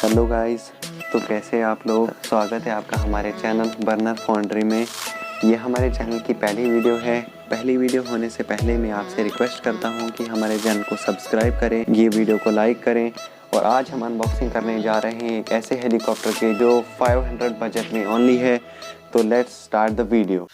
Hello guys, तो कैसे हैं आप लोग। स्वागत है आपका हमारे चैनल बर्नर फाउंड्री में। ये हमारे चैनल की पहली वीडियो है। पहली वीडियो होने से पहले मैं आपसे रिक्वेस्ट करता हूँ कि हमारे चैनल को सब्सक्राइब करें, ये वीडियो को लाइक करें। और आज हम अनबॉक्सिंग करने जा रहे हैं एक ऐसे हेलीकॉप्टर के जो 500 बजट में ओनली है। तो लेट्स स्टार्ट द वीडियो।